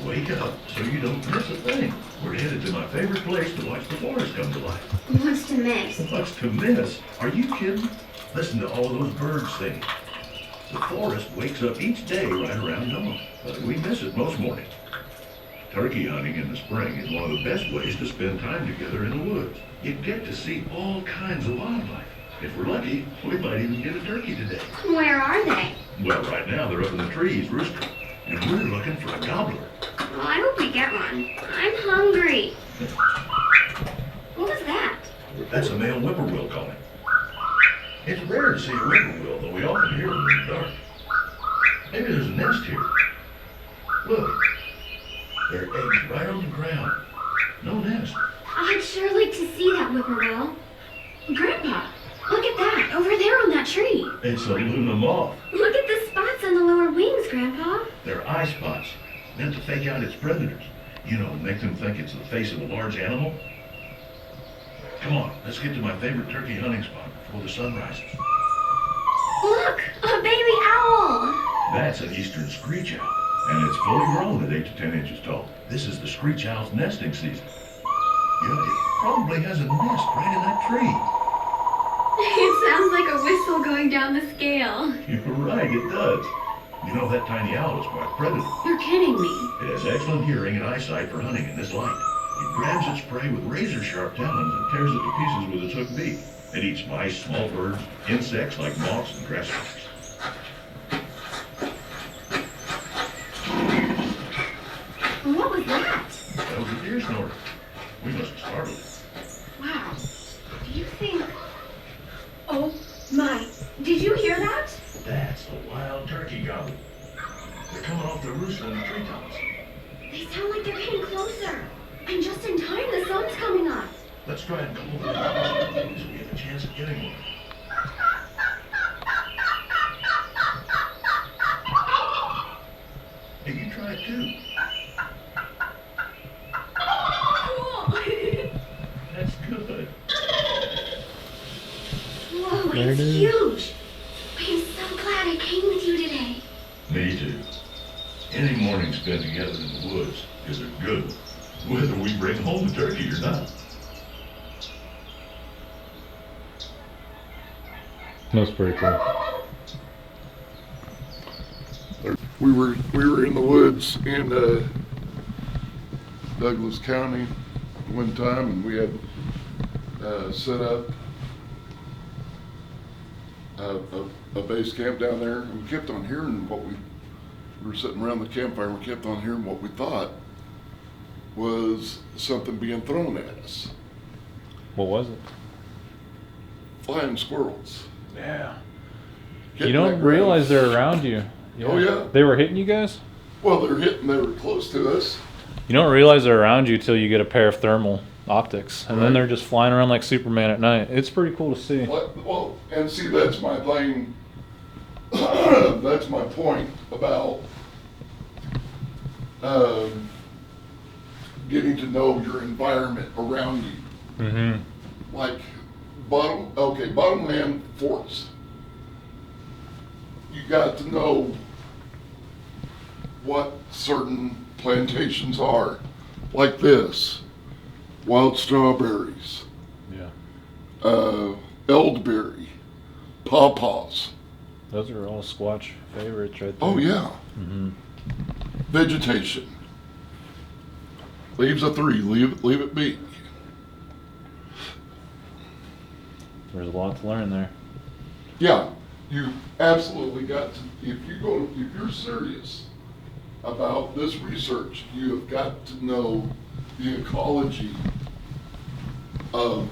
Wake up so you don't miss a thing. We're headed to my favorite place to watch the forest come to life. What's to miss? What's to miss? Are you kidding? Listen to all those birds singing. The forest wakes up each day right around dawn, but we miss it most mornings. Turkey hunting in the spring is one of the best ways to spend time together in the woods. You get to see all kinds of wildlife. If we're lucky, we might even get a turkey today. Where are they? Well, right now they're up in the trees roosting, and we're looking for a gobbler. Well, I hope we get one. I'm hungry. What was that? They're That's a male whippoorwill calling. It's rare to see a whippoorwill, though we often hear them in the dark. Maybe there's a nest here. Look, there are eggs right on the ground. No nest. I'd sure like to see that whippoorwill. Grandpa, look at that, over there on that tree. It's a Luna moth. Look at the spots on the lower wings, Grandpa. They're eye spots, meant to fake out its predators. You know, make them think it's the face of a large animal. Come on, let's get to my favorite turkey hunting spot before the sun rises. Look, a baby owl. That's an eastern screech owl, and it's fully grown at 8 to 10 inches tall. This is the screech owl's nesting season. Yeah, it probably has a nest right in that tree. It sounds like a whistle going down the scale. You're right, it does. You know, that tiny owl is quite a predator. You're kidding me. It has excellent hearing and eyesight for hunting in this light. It grabs its prey with razor-sharp talons and tears it to pieces with its hooked beak. It eats mice, small birds, insects like moths and grasshoppers. What was that? That was a deer snorter. We must have startled it. Wow. Do you think... Oh, my. Did you hear that? That's a wild turkey gobbler. They're coming off their roost in the treetops. They sound like they're getting closer. And just in time, the sun's coming up. Let's try and come over the mountains so we have a chance of getting one. Hey, you try it too. Cool. That's good. Whoa, There it's it is. huge. I'm so glad I came with you today. Me too. Any morning spent together in the woods is a good one, whether we bring home a turkey or not. That's pretty cool. We were in the woods in Douglas County one time, and we had set up a base camp down there, and we kept on hearing we were sitting around the campfire, and we kept on hearing what we thought was something being thrown at us. What was it? Flying squirrels. Yeah. Hitting You don't that ground. realize they're around you. Oh, yeah. They were hitting you guys? Well, they were close to us. You don't realize they're around you till you get a pair of thermal optics. And then Right. they're just flying around like Superman at night. It's pretty cool to see. Well, and see, that's my thing. That's my point about getting to know your environment around you. Mm-hmm. Like bottomland forest. You got to know what certain plantations are, like this, wild strawberries, Yeah. elderberry, pawpaws. Those are all Squatch favorites right there. Oh yeah. Mm-hmm. Vegetation. Leaves a 3. Leave it be. There's a lot to learn there. Yeah, you absolutely got to. If you're serious about this research, you have got to know the ecology of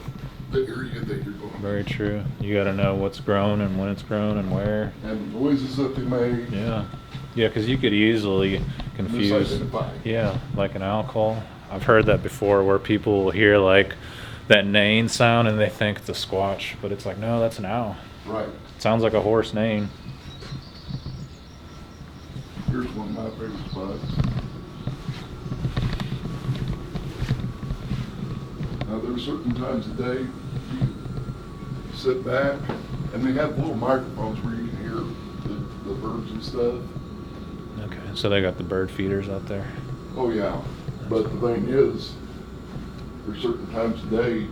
the area that you're going. Very true. You got to know what's grown and when it's grown and where. And the noises that they make. Yeah. Yeah, because you could easily confuse. Misidentify. Yeah, like an owl call. I've heard that before where people will hear like that neighing sound and they think it's a squatch, but it's like, no, that's an owl. Right. It sounds like a horse neighing. Here's one of my favorite spots. Now there's certain times of day you sit back and they have little microphones where you can hear the birds and stuff. Okay, so they got the bird feeders out there. Oh yeah, but the thing is, there's certain times of day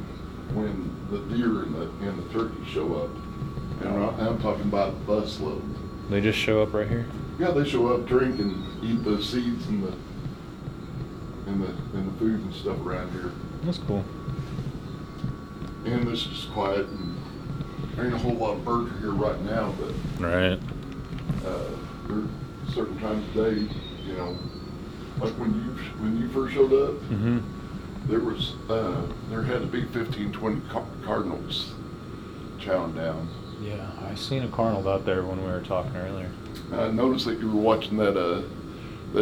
when the deer and the turkey show up, and I'm talking about a busload. They just show up right here. Yeah, they show up, drink, and eat the seeds and the food and stuff around here. That's cool. And this is quiet, and there ain't a whole lot of birds here right now, but Right. there are certain times of day, you know, like when you first showed up, Mm-hmm. There had to be 15, 20 cardinals chowing down. Yeah, I seen a cardinal out there when we were talking earlier. I noticed that you were watching that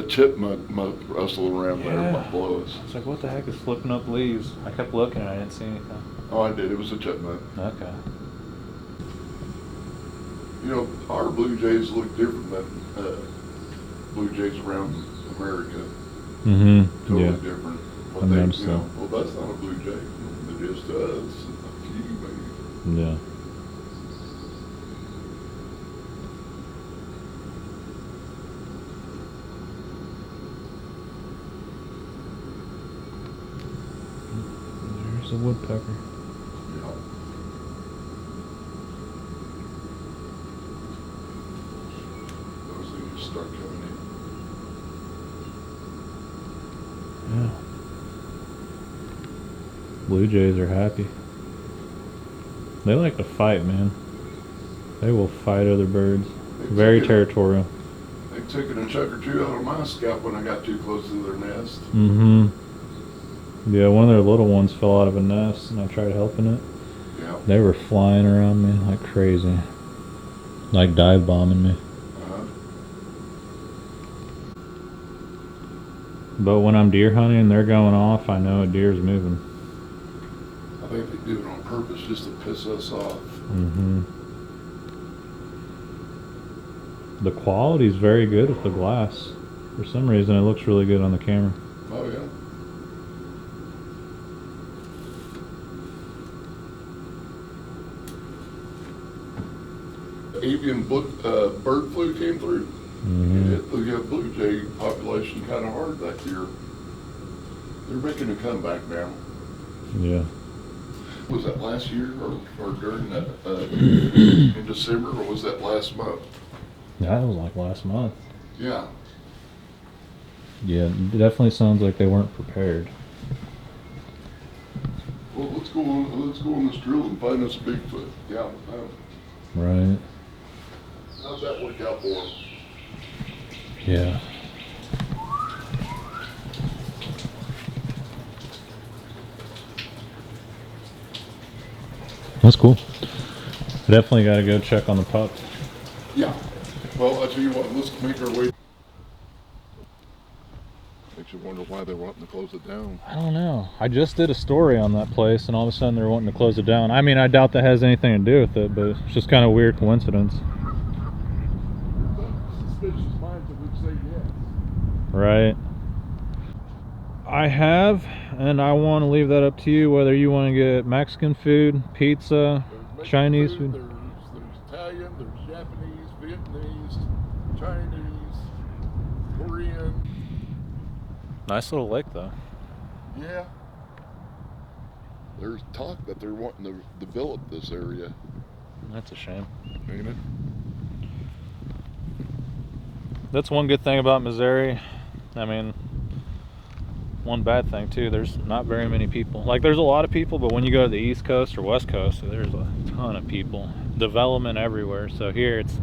chipmunk rustle around there below us. It's like, what the heck is flipping up leaves? I kept looking and I didn't see anything. Oh, I did. It was a chipmunk. Okay. You know, our blue jays look different than blue jays around America. Mm-hmm. Totally Yeah. different. I But they, noticed you know, that. well, that's not a blue jay. It is to us. To you, maybe. Yeah. There's a woodpecker. Yeah. Those things start coming in. Yeah. Blue jays are happy. They like to fight, man. They will fight other birds. Very territorial. They took a chuck or two out of my scalp when I got too close to their nest. Mm-hmm. Yeah, one of their little ones fell out of a nest and I tried helping it. Yeah. They were flying around me like crazy. Like dive bombing me. Uh-huh. But when I'm deer hunting and they're going off, I know a deer's moving. I think they do it on purpose just to piss us off. Mm-hmm. The quality's very good with the glass. For some reason, it looks really good on the camera. Oh, yeah. Avian bird flu came through. Mm-hmm. It hit the blue jay population kind of hard that year. They're making a comeback now. Yeah. Was that last year or during that in December, or was that last month? That was like last month. Yeah. Yeah, it definitely sounds like they weren't prepared. Well, let's go on this drill and find us a Bigfoot. Yeah. Right. How'd that work out for them? Yeah. That's cool. Definitely got to go check on the pup. Yeah. Well, I tell you what, let's make our way. Makes you wonder why they're wanting to close it down. I don't know. I just did a story on that place and all of a sudden they're wanting to close it down. I mean, I doubt that has anything to do with it, but it's just kind of a weird coincidence. Suspicious minds would say yes. Right. I have, and I want to leave that up to you, whether you want to get Mexican food, pizza, There's Chinese Mexican food. There's Italian, there's Japanese, Vietnamese, Chinese, Korean. Nice little lake, though. Yeah. There's talk that they're wanting to develop this area, That's a shame. ain't it? That's one good thing about Missouri. I mean, one bad thing too, there's not very many people. Like, there's a lot of people, but when you go to the East Coast or West Coast, there's a ton of people. Development everywhere. So here it's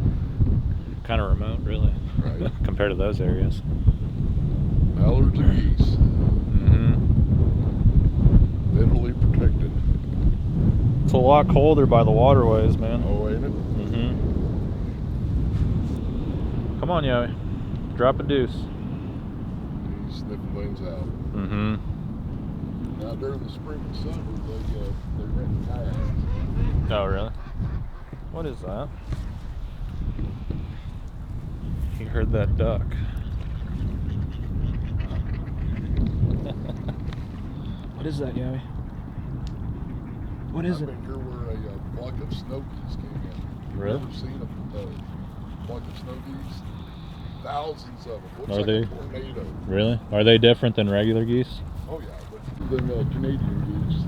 kind of remote, really, Right. compared to those areas. Mallards and geese, Mm-hmm. federally protected. It's a lot colder by the waterways, man. Oh, ain't it? Mm-hmm. Come on, Yowie. Drop a deuce. He's sniffing things out. Mm-hmm. Now during the spring and summer, they rent kayaks. Oh, really? What is that? You heard that duck. What is that, Yowie? What is I it? think here where a flock of snow geese came in. Really? Ever seen a flock of snow geese? Thousands of them. Looks Are like they? a tornado. Really? Are they different than regular geese? Oh yeah, but than Canadian geese.